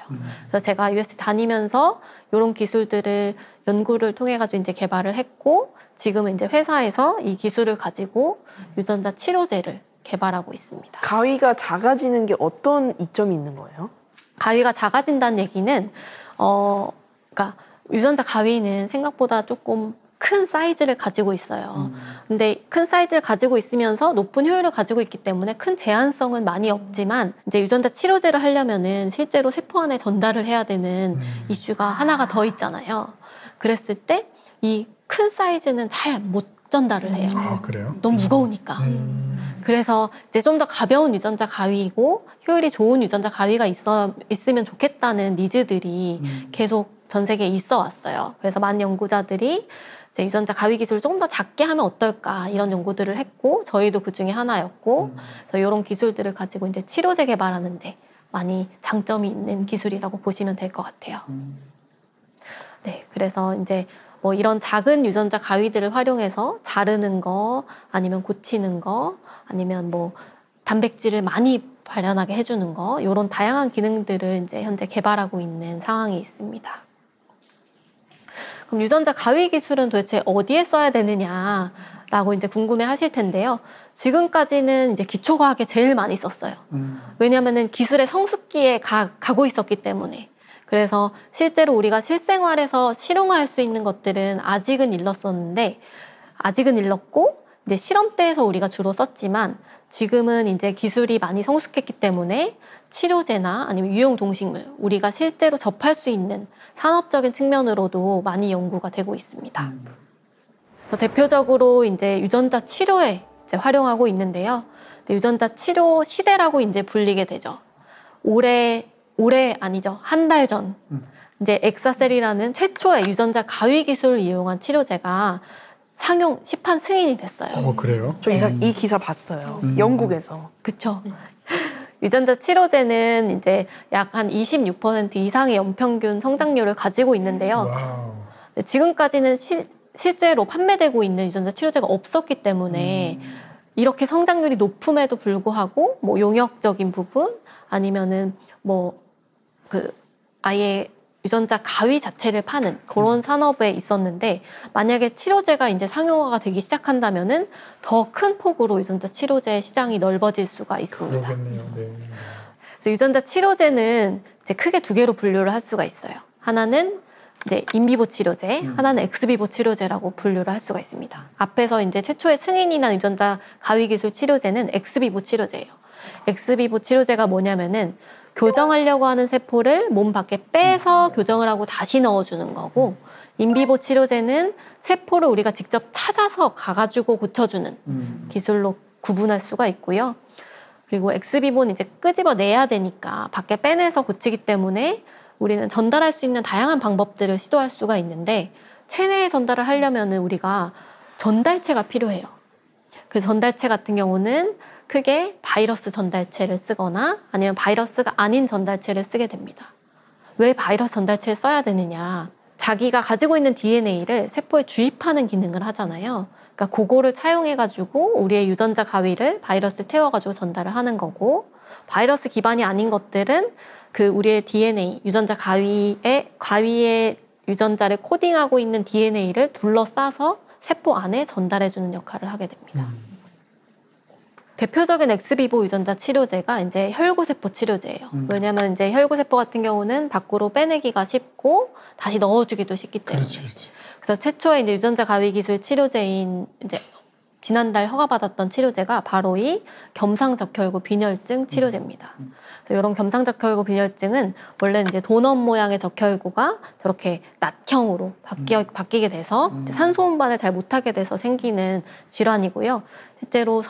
그래서 제가 UST 다니면서 이런 기술들을 연구를 통해 가지고 이제 개발을 했고 지금은 이제 회사에서 이 기술을 가지고 유전자 치료제를 개발하고 있습니다. 가위가 작아지는 게 어떤 이점이 있는 거예요? 가위가 작아진다는 얘기는 그러니까 유전자 가위는 생각보다 조금 큰 사이즈를 가지고 있어요. 근데 큰 사이즈를 가지고 있으면서 높은 효율을 가지고 있기 때문에 큰 제한성은 많이 없지만 이제 유전자 치료제를 하려면은 실제로 세포 안에 전달을 해야 되는 이슈가 하나가 더 있잖아요. 그랬을 때 이 큰 사이즈는 잘 못 전달을 해요. 아, 그래요? 너무 무거우니까. 그래서 이제 좀 더 가벼운 유전자 가위이고 효율이 좋은 유전자 가위가 있으면 좋겠다는 니즈들이 계속 전 세계에 있어 왔어요. 그래서 많은 연구자들이 이제 유전자 가위 기술을 조금 더 작게 하면 어떨까 이런 연구들을 했고 저희도 그 중에 하나였고 그래서 이런 기술들을 가지고 이제 치료제 개발하는데 많이 장점이 있는 기술이라고 보시면 될 것 같아요. 네, 그래서 이제 뭐 이런 작은 유전자 가위들을 활용해서 자르는 거 아니면 고치는 거 아니면 뭐 단백질을 많이 발현하게 해주는 거 이런 다양한 기능들을 이제 현재 개발하고 있는 상황이 있습니다. 그럼 유전자 가위 기술은 도대체 어디에 써야 되느냐라고 이제 궁금해 하실 텐데요. 지금까지는 이제 기초과학에 제일 많이 썼어요. 왜냐하면은 기술의 성숙기에 가고 있었기 때문에. 그래서 실제로 우리가 실생활에서 실용화할 수 있는 것들은 아직은 일렀고 이제 실험대에서 우리가 주로 썼지만 지금은 이제 기술이 많이 성숙했기 때문에 치료제나 아니면 유용 동식물 우리가 실제로 접할 수 있는 산업적인 측면으로도 많이 연구가 되고 있습니다. 그래서 대표적으로 이제 유전자 치료에 이제 활용하고 있는데요. 유전자 치료 시대라고 이제 불리게 되죠. 올해 아니죠. 한 달 전 이제 엑사셀이라는 최초의 유전자 가위 기술을 이용한 치료제가 상용 시판 승인이 됐어요. 그래요? 저 이 기사 봤어요. 영국에서. 그쵸. 유전자 치료제는 이제 약 한 26% 이상의 연평균 성장률을 가지고 있는데요. 와우. 지금까지는 실제로 판매되고 있는 유전자 치료제가 없었기 때문에 이렇게 성장률이 높음에도 불구하고 뭐 용역적인 부분 아니면은 뭐 아예 유전자 가위 자체를 파는 그런 산업에 있었는데 만약에 치료제가 이제 상용화가 되기 시작한다면은 더 큰 폭으로 유전자 치료제 시장이 넓어질 수가 있습니다. 그러겠네요. 네. 그래서 유전자 치료제는 이제 크게 두 개로 분류를 할 수가 있어요. 하나는 이제 인비보 치료제, 하나는 엑스비보 치료제라고 분류를 할 수가 있습니다. 앞에서 이제 최초의 승인이 난 유전자 가위 기술 치료제는 엑스비보 치료제예요. 엑스비보 치료제가 뭐냐면은 교정하려고 하는 세포를 몸 밖에 빼서 교정을 하고 다시 넣어주는 거고 인비보 치료제는 세포를 우리가 직접 찾아서 가가지고 고쳐주는 기술로 구분할 수가 있고요. 그리고 엑스비보는 이제 끄집어내야 되니까 밖에 빼내서 고치기 때문에 우리는 전달할 수 있는 다양한 방법들을 시도할 수가 있는데 체내에 전달을 하려면은 우리가 전달체가 필요해요. 그 전달체 같은 경우는 크게 바이러스 전달체를 쓰거나 아니면 바이러스가 아닌 전달체를 쓰게 됩니다. 왜 바이러스 전달체를 써야 되느냐. 자기가 가지고 있는 DNA를 세포에 주입하는 기능을 하잖아요. 그러니까 그거를 차용해가지고 우리의 유전자 가위를 바이러스를 태워가지고 전달을 하는 거고, 바이러스 기반이 아닌 것들은 그 우리의 DNA, 유전자 가위의 유전자를 코딩하고 있는 DNA를 둘러싸서 세포 안에 전달해주는 역할을 하게 됩니다. 대표적인 엑스비보 유전자 치료제가 이제 혈구세포 치료제예요. 왜냐하면 이제 혈구세포 같은 경우는 밖으로 빼내기가 쉽고 다시 넣어주기도 쉽기 때문에. 그렇지. 그래서 최초의 이제 유전자 가위 기술 치료제인 이제 지난달 허가받았던 치료제가 바로 이 겸상적혈구 빈혈증 치료제입니다. 그래서 이런 겸상적혈구 빈혈증은 원래 이제 도넛 모양의 적혈구가 저렇게 낫형으로 바뀌게 돼서 이제 산소 운반을 잘 못하게 돼서 생기는 질환이고요. 실제로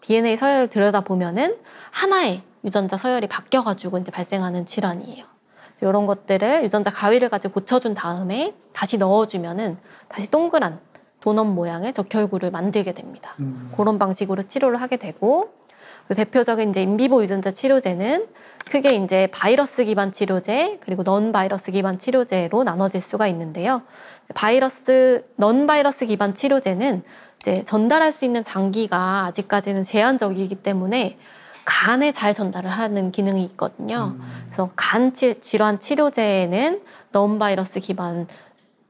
DNA 서열을 들여다보면은 하나의 유전자 서열이 바뀌어가지고 이제 발생하는 질환이에요. 이런 것들을 유전자 가위를 가지고 고쳐준 다음에 다시 넣어주면은 다시 동그란 도넛 모양의 적혈구를 만들게 됩니다. 그런 방식으로 치료를 하게 되고, 대표적인 이제 인비보 유전자 치료제는 크게 이제 바이러스 기반 치료제 그리고 넌 바이러스 기반 치료제로 나눠질 수가 있는데요. 넌 바이러스 기반 치료제는 이제 전달할 수 있는 장기가 아직까지는 제한적이기 때문에 간에 잘 전달을 하는 기능이 있거든요. 그래서 간 질환 치료제에는 넌 바이러스 기반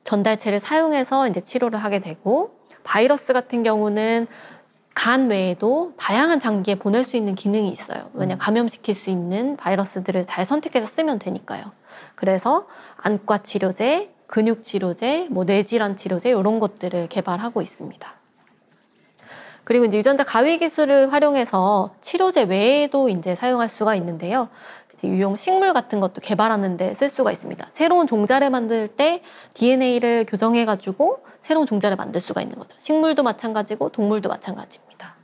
전달체를 사용해서 이제 치료를 하게 되고, 바이러스 같은 경우는 간 외에도 다양한 장기에 보낼 수 있는 기능이 있어요. 왜냐 감염시킬 수 있는 바이러스들을 잘 선택해서 쓰면 되니까요. 그래서 안과 치료제, 근육 치료제, 뇌질환 치료제 이런 것들을 개발하고 있습니다. 그리고 이제 유전자 가위 기술을 활용해서 치료제 외에도 이제 사용할 수가 있는데요. 유용 식물 같은 것도 개발하는 데 쓸 수가 있습니다. 새로운 종자를 만들 때 DNA를 교정해가지고 새로운 종자를 만들 수가 있는 거죠. 식물도 마찬가지고 동물도 마찬가지입니다.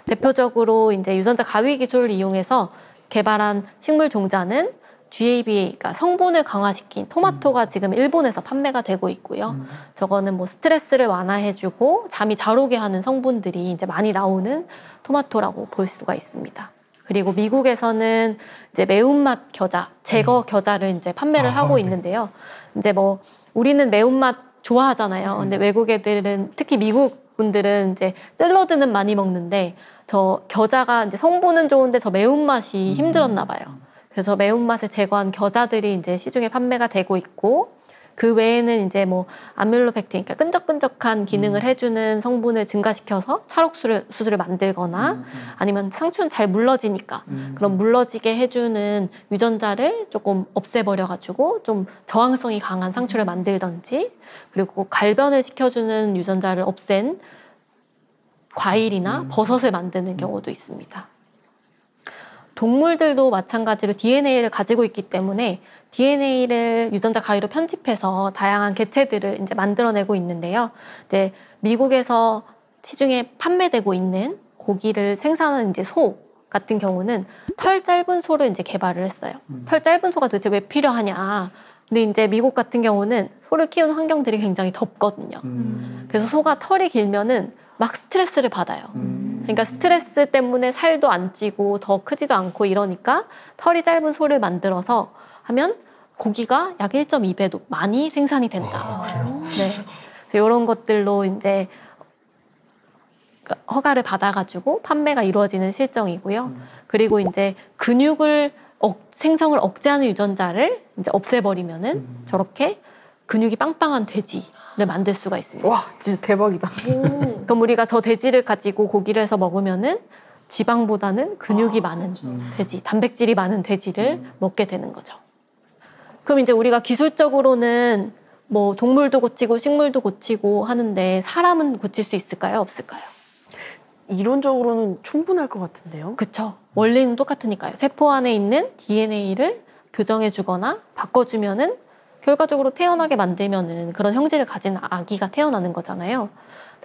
대표적으로 이제 유전자 가위 기술을 이용해서 개발한 식물 종자는 GABA, 그러니까 성분을 강화시킨 토마토가 지금 일본에서 판매가 되고 있고요. 저거는 스트레스를 완화해주고 잠이 잘 오게 하는 성분들이 이제 많이 나오는 토마토라고 볼 수가 있습니다. 그리고 미국에서는 이제 매운맛 겨자, 제거 겨자를 이제 판매를 하고 있는데요. 이제 우리는 매운맛 좋아하잖아요. 근데 외국 애들은, 특히 미국 분들은 이제 샐러드는 많이 먹는데 저 겨자가 이제 성분은 좋은데 저 매운맛이 힘들었나 봐요. 그래서 매운맛을 제거한 겨자들이 이제 시중에 판매가 되고 있고, 그 외에는 이제 아밀로펙틴, 그러니까 끈적끈적한 기능을 해주는 성분을 증가시켜서 찰옥수수를 만들거나 아니면 상추는 잘 물러지니까 그런 물러지게 해주는 유전자를 조금 없애버려가지고 좀 저항성이 강한 상추를 만들던지, 그리고 갈변을 시켜주는 유전자를 없앤 과일이나 버섯을 만드는 경우도 있습니다. 동물들도 마찬가지로 DNA를 가지고 있기 때문에 DNA를 유전자 가위로 편집해서 다양한 개체들을 이제 만들어내고 있는데요. 이제 미국에서 시중에 판매되고 있는 고기를 생산하는 이제 소 같은 경우는 털 짧은 소를 이제 개발을 했어요. 털 짧은 소가 도대체 왜 필요하냐. 근데 이제 미국 같은 경우는 소를 키우는 환경들이 굉장히 덥거든요. 그래서 소가 털이 길면은 막 스트레스를 받아요. 그러니까 스트레스 때문에 살도 안 찌고 더 크지도 않고 이러니까 털이 짧은 소를 만들어서 하면 고기가 약 1.2배도 많이 생산이 된다. 네. 이런 것들로 이제 허가를 받아가지고 판매가 이루어지는 실정이고요. 그리고 이제 근육을 생성을 억제하는 유전자를 이제 없애버리면은 저렇게 근육이 빵빵한 돼지를 만들 수가 있습니다. 와, 진짜 대박이다. 그럼 우리가 저 돼지를 가지고 고기를 해서 먹으면은 지방보다는 근육이 많은 돼지, 단백질이 많은 돼지를 먹게 되는 거죠. 그럼 이제 우리가 기술적으로는 동물도 고치고 식물도 고치고 하는데 사람은 고칠 수 있을까요? 없을까요? 이론적으로는 충분할 것 같은데요. 그쵸. 원리는 똑같으니까요. 세포 안에 있는 DNA를 교정해주거나 바꿔주면은 결과적으로 태어나게 만들면은 그런 형질을 가진 아기가 태어나는 거잖아요.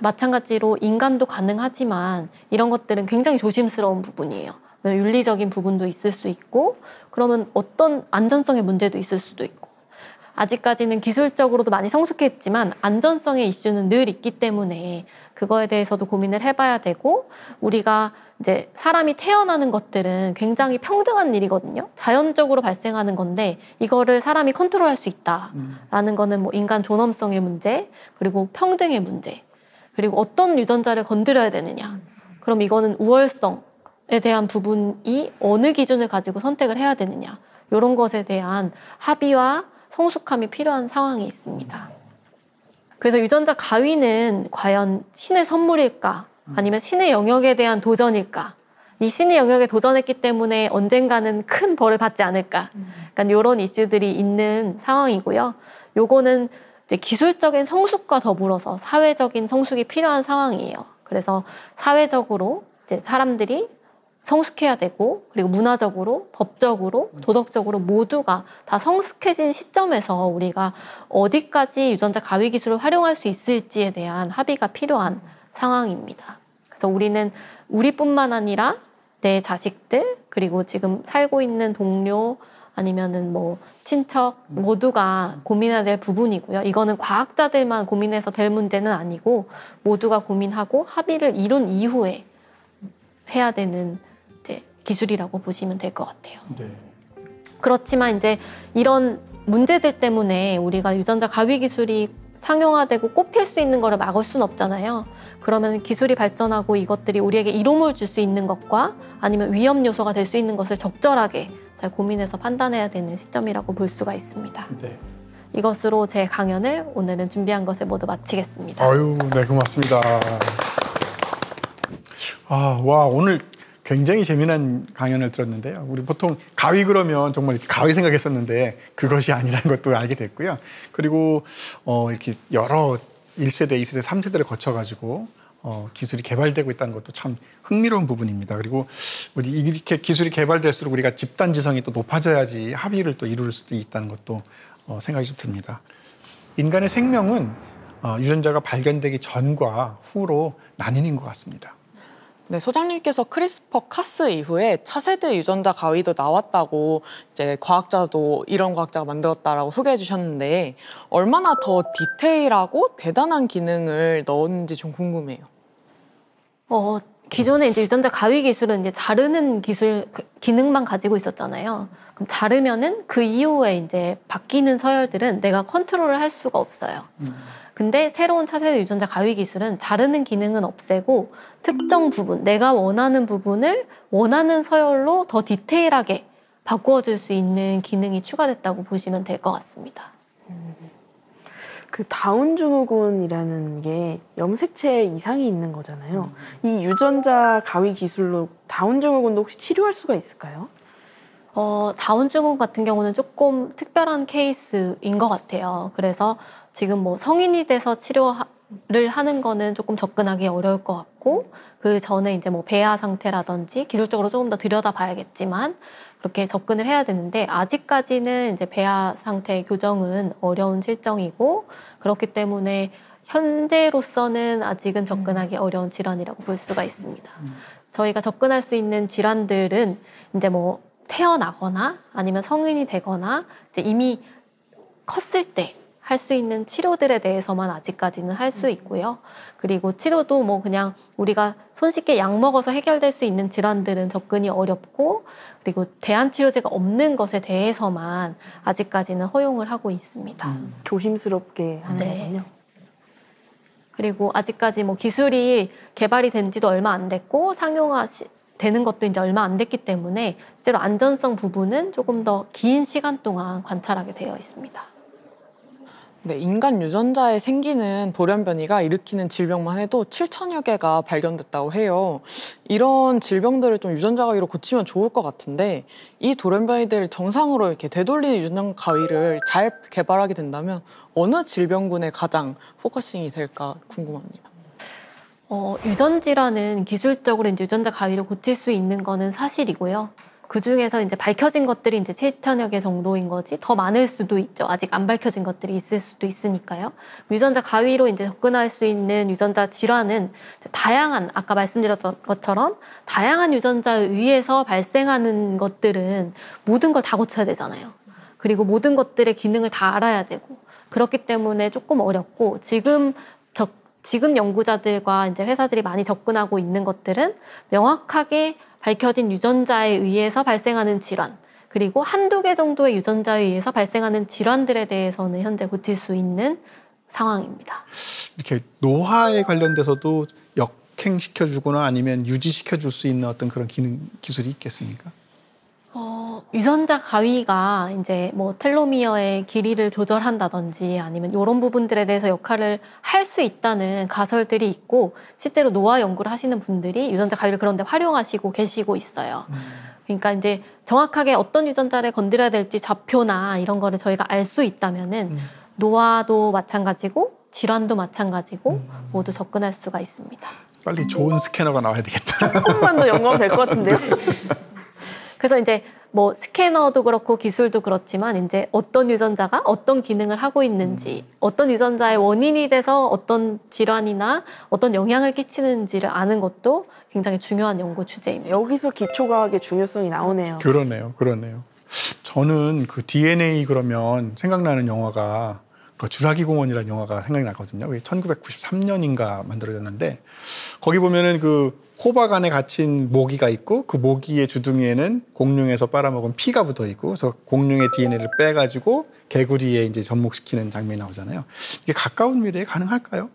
마찬가지로 인간도 가능하지만 이런 것들은 굉장히 조심스러운 부분이에요. 윤리적인 부분도 있을 수 있고, 그러면 어떤 안전성의 문제도 있을 수도 있고, 아직까지는 기술적으로도 많이 성숙했지만 안전성의 이슈는 늘 있기 때문에 그거에 대해서도 고민을 해봐야 되고, 우리가 이제 사람이 태어나는 것들은 굉장히 평등한 일이거든요. 자연적으로 발생하는 건데 이거를 사람이 컨트롤할 수 있다라는 거는 뭐 인간 존엄성의 문제, 그리고 평등의 문제, 그리고 어떤 유전자를 건드려야 되느냐. 그럼 이거는 우월성에 대한 부분이 어느 기준을 가지고 선택을 해야 되느냐. 이런 것에 대한 합의와 성숙함이 필요한 상황이 있습니다. 그래서 유전자 가위는 과연 신의 선물일까? 아니면 신의 영역에 대한 도전일까? 이 신의 영역에 도전했기 때문에 언젠가는 큰 벌을 받지 않을까? 약간 이런 이슈들이 있는 상황이고요. 요거는 이제 기술적인 성숙과 더불어서 사회적인 성숙이 필요한 상황이에요. 그래서 사회적으로 이제 사람들이 성숙해야 되고, 그리고 문화적으로, 법적으로, 도덕적으로 모두가 다 성숙해진 시점에서 우리가 어디까지 유전자 가위 기술을 활용할 수 있을지에 대한 합의가 필요한 상황입니다. 그래서 우리는 우리뿐만 아니라 내 자식들, 그리고 지금 살고 있는 동료, 아니면은 뭐 친척 모두가 고민해야 될 부분이고요. 이거는 과학자들만 고민해서 될 문제는 아니고 모두가 고민하고 합의를 이룬 이후에 해야 되는 이제 기술이라고 보시면 될 것 같아요. 네. 그렇지만 이제 이런 문제들 때문에 우리가 유전자 가위 기술이 상용화되고 꼽힐 수 있는 거를 막을 수는 없잖아요. 그러면 기술이 발전하고 이것들이 우리에게 이로움을 줄 수 있는 것과 아니면 위험 요소가 될 수 있는 것을 적절하게 잘 고민해서 판단해야 되는 시점이라고 볼 수가 있습니다. 네. 이것으로 제 강연을 오늘은 준비한 것을 모두 마치겠습니다. 아유, 네, 고맙습니다. 아, 와, 오늘 굉장히 재미난 강연을 들었는데요. 우리 보통 가위 그러면 정말 이렇게 가위 생각했었는데 그것이 아니라는 것도 알게 됐고요. 그리고 이렇게 여러 1세대, 2세대, 3세대를 거쳐가지고 기술이 개발되고 있다는 것도 참 흥미로운 부분입니다. 그리고 우리 이렇게 기술이 개발될수록 우리가 집단지성이 또 높아져야지 합의를 또 이룰 수도 있다는 것도 생각이 좀 듭니다. 인간의 생명은 유전자가 발견되기 전과 후로 나뉘는 것 같습니다. 네, 소장님께서 크리스퍼 카스 이후에 차세대 유전자 가위도 나왔다고 이제 과학자도 이런 과학자가 만들었다라고 소개해 주셨는데 얼마나 더 디테일하고 대단한 기능을 넣었는지 좀 궁금해요. 기존에 이제 유전자 가위 기술은 이제 자르는 기능만 가지고 있었잖아요. 그럼 자르면은 그 이후에 이제 바뀌는 서열들은 내가 컨트롤을 할 수가 없어요. 근데 새로운 차세대 유전자 가위 기술은 자르는 기능은 없애고 특정 부분, 내가 원하는 부분을 원하는 서열로 더 디테일하게 바꾸어줄 수 있는 기능이 추가됐다고 보시면 될 것 같습니다. 그 다운 증후군이라는 게 염색체 이상이 있는 거잖아요. 이 유전자 가위 기술로 다운 증후군도 혹시 치료할 수가 있을까요? 다운 증후군 같은 경우는 조금 특별한 케이스인 것 같아요. 그래서 지금 뭐 성인이 돼서 치료를 하는 거는 조금 접근하기 어려울 것 같고, 그 전에 이제 뭐 배아 상태라든지 기술적으로 조금 더 들여다봐야겠지만 그렇게 접근을 해야 되는데, 아직까지는 이제 배아 상태 교정은 어려운 실정이고, 그렇기 때문에 현재로서는 아직은 접근하기 어려운 질환이라고 볼 수가 있습니다. 저희가 접근할 수 있는 질환들은 이제 뭐 태어나거나 아니면 성인이 되거나 이제 이미 컸을 때 할 수 있는 치료들에 대해서만 아직까지는 할 수 있고요. 그리고 치료도 뭐 그냥 우리가 손쉽게 약 먹어서 해결될 수 있는 질환들은 접근이 어렵고, 그리고 대안 치료제가 없는 것에 대해서만 아직까지는 허용을 하고 있습니다. 조심스럽게 하는 네. 거군요. 그리고 아직까지 뭐 기술이 개발이 된 지도 얼마 안 됐고 상용화 되는 것도 이제 얼마 안 됐기 때문에 실제로 안전성 부분은 조금 더 긴 시간 동안 관찰하게 되어 있습니다. 네, 인간 유전자에 생기는 돌연변이가 일으키는 질병만 해도 7천여 개가 발견됐다고 해요. 이런 질병들을 좀 유전자 가위로 고치면 좋을 것 같은데, 이 돌연변이들을 정상으로 이렇게 되돌리는 유전자 가위를 잘 개발하게 된다면 어느 질병군에 가장 포커싱이 될까 궁금합니다. 유전질환은 기술적으로 이제 유전자 가위로 고칠 수 있는 거는 사실이고요. 그 중에서 이제 밝혀진 것들이 이제 7천여 개 정도인 거지 더 많을 수도 있죠. 아직 안 밝혀진 것들이 있을 수도 있으니까요. 유전자 가위로 이제 접근할 수 있는 유전자 질환은 다양한, 아까 말씀드렸던 것처럼 다양한 유전자에 의해서 발생하는 것들은 모든 걸 다 고쳐야 되잖아요. 그리고 모든 것들의 기능을 다 알아야 되고, 그렇기 때문에 조금 어렵고, 지금 지금 연구자들과 이제 회사들이 많이 접근하고 있는 것들은 명확하게 밝혀진 유전자에 의해서 발생하는 질환, 그리고 한두 개 정도의 유전자에 의해서 발생하는 질환들에 대해서는 현재 고칠 수 있는 상황입니다. 이렇게 노화에 관련돼서도 역행시켜주거나 아니면 유지시켜줄 수 있는 어떤 그런 기술이 있겠습니까? 유전자 가위가 이제 뭐 텔로미어의 길이를 조절한다든지 아니면 이런 부분들에 대해서 역할을 할 수 있다는 가설들이 있고, 실제로 노화 연구를 하시는 분들이 유전자 가위를 그런 데 활용하시고 계시고 있어요. 그러니까 이제 정확하게 어떤 유전자를 건드려야 될지 좌표나 이런 거를 저희가 알 수 있다면은 노화도 마찬가지고 질환도 마찬가지고 모두 접근할 수가 있습니다. 빨리 좋은 스캐너가 나와야 되겠다. 조금만 더 연구하면 될 것 같은데요? 그래서 이제 뭐 스캐너도 그렇고 기술도 그렇지만 이제 어떤 유전자가 어떤 기능을 하고 있는지, 어떤 유전자의 원인이 돼서 어떤 질환이나 어떤 영향을 끼치는지를 아는 것도 굉장히 중요한 연구 주제입니다. 여기서 기초과학의 중요성이 나오네요. 그러네요. 저는 그 DNA 그러면 생각나는 영화가 그 주라기 공원이라는 영화가 생각이 나거든요. 1993년인가 만들어졌는데, 거기 보면은 그 호박 안에 갇힌 모기가 있고 그 모기의 주둥이에는 공룡에서 빨아먹은 피가 붙어 있고, 그래서 공룡의 DNA를 빼가지고 개구리에 이제 접목시키는 장면이 나오잖아요. 이게 가까운 미래에 가능할까요?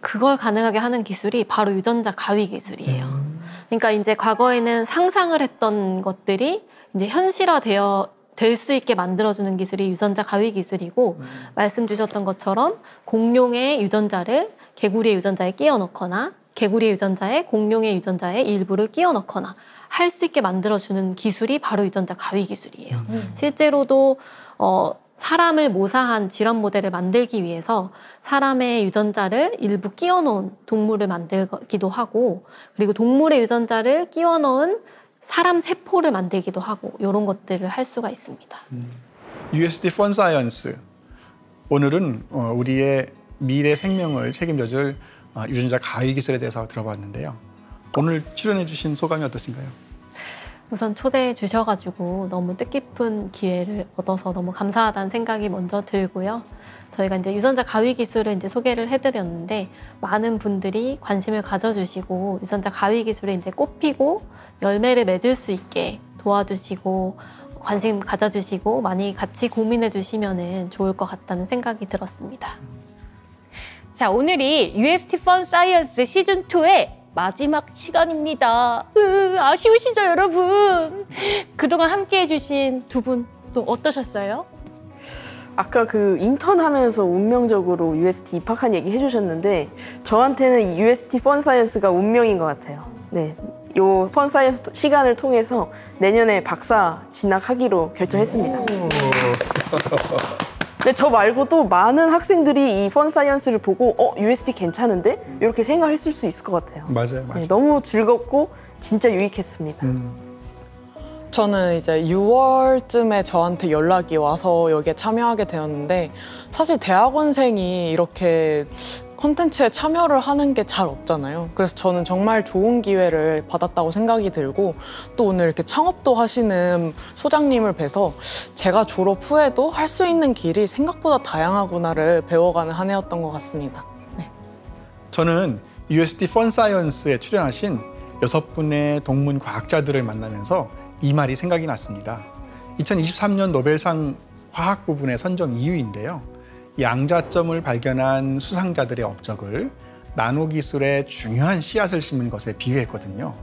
그걸 가능하게 하는 기술이 바로 유전자 가위 기술이에요. 그러니까 이제 과거에는 상상을 했던 것들이 이제 될 수 있게 만들어주는 기술이 유전자 가위 기술이고, 말씀 주셨던 것처럼 공룡의 유전자를 개구리의 유전자에 끼워 넣거나 개구리의 유전자에 공룡의 유전자의 일부를 끼워 넣거나 할 수 있게 만들어주는 기술이 바로 유전자 가위 기술이에요. 실제로도 사람을 모사한 질환 모델을 만들기 위해서 사람의 유전자를 일부 끼워 넣은 동물을 만들기도 하고, 그리고 동물의 유전자를 끼워 넣은 사람 세포를 만들기도 하고, 이런 것들을 할 수가 있습니다. UST 펀 사이언스, 오늘은 우리의 미래 생명을 책임져줄 유전자 가위 기술에 대해서 들어봤는데요. 오늘 출연해 주신 소감이 어떠신가요? 우선 초대해 주셔가지고 너무 뜻깊은 기회를 얻어서 너무 감사하다는 생각이 먼저 들고요. 저희가 이제 유전자 가위 기술을 이제 소개를 해드렸는데, 많은 분들이 관심을 가져주시고 유전자 가위 기술에 이제 꽃피고 열매를 맺을 수 있게 도와주시고 관심 가져주시고 많이 같이 고민해 주시면 좋을 것 같다는 생각이 들었습니다. 자, 오늘이 UST 펀 사이언스 시즌2의 마지막 시간입니다. 아쉬우시죠, 여러분? 그동안 함께해 주신 두 분 또 어떠셨어요? 아까 그 인턴하면서 운명적으로 UST 입학한 얘기 해주셨는데, 저한테는 UST 펀 사이언스가 운명인 것 같아요. 네, 요 펀 사이언스 시간을 통해서 내년에 박사 진학하기로 결정했습니다. 근데 저 말고도 많은 학생들이 이 펀 사이언스를 보고 UST 괜찮은데? 이렇게 생각했을 수 있을 것 같아요. 맞아요. 네, 너무 즐겁고 진짜 유익했습니다. 저는 이제 6월쯤에 저한테 연락이 와서 여기에 참여하게 되었는데, 사실 대학원생이 이렇게 콘텐츠에 참여를 하는 게 잘 없잖아요. 그래서 저는 정말 좋은 기회를 받았다고 생각이 들고, 또 오늘 이렇게 창업도 하시는 소장님을 뵈서 제가 졸업 후에도 할 수 있는 길이 생각보다 다양하구나를 배워가는 한 해였던 것 같습니다. 네. 저는 UST 펀 사이언스에 출연하신 6분의 동문 과학자들을 만나면서 이 말이 생각이 났습니다. 2023년 노벨상 화학 부분의 선정 이유인데요. 양자점을 발견한 수상자들의 업적을 나노기술의 중요한 씨앗을 심은 것에 비유했거든요.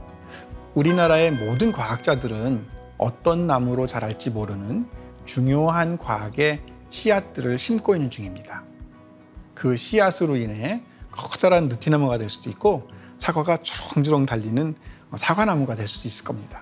우리나라의 모든 과학자들은 어떤 나무로 자랄지 모르는 중요한 과학의 씨앗들을 심고 있는 중입니다. 그 씨앗으로 인해 커다란 느티나무가 될 수도 있고, 사과가 주렁주렁 달리는 사과나무가 될 수도 있을 겁니다.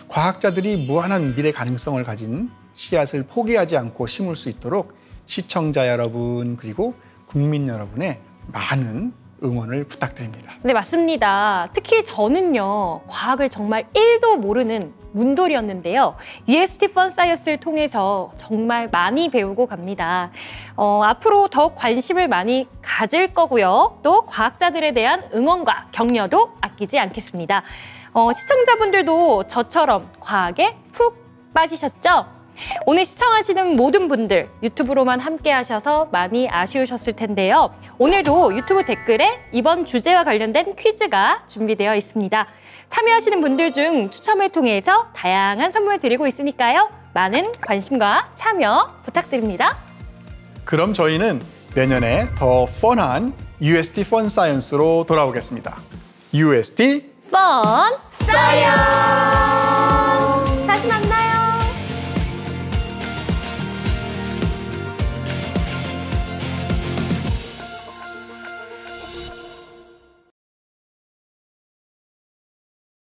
과학자들이 무한한 미래 가능성을 가진 씨앗을 포기하지 않고 심을 수 있도록 시청자 여러분, 그리고 국민 여러분의 많은 응원을 부탁드립니다. 네, 맞습니다. 특히 저는요, 과학을 정말 1도 모르는 문돌이었는데요. UST 펀 사이언스를 통해서 정말 많이 배우고 갑니다. 앞으로 더 관심을 많이 가질 거고요. 또 과학자들에 대한 응원과 격려도 아끼지 않겠습니다. 시청자분들도 저처럼 과학에 푹 빠지셨죠? 오늘 시청하시는 모든 분들 유튜브로만 함께 하셔서 많이 아쉬우셨을 텐데요. 오늘도 유튜브 댓글에 이번 주제와 관련된 퀴즈가 준비되어 있습니다. 참여하시는 분들 중 추첨을 통해서 다양한 선물 드리고 있으니까요. 많은 관심과 참여 부탁드립니다. 그럼 저희는 내년에 더 펀한 UST 펀 사이언스로 돌아오겠습니다. UST 펀 사이언스!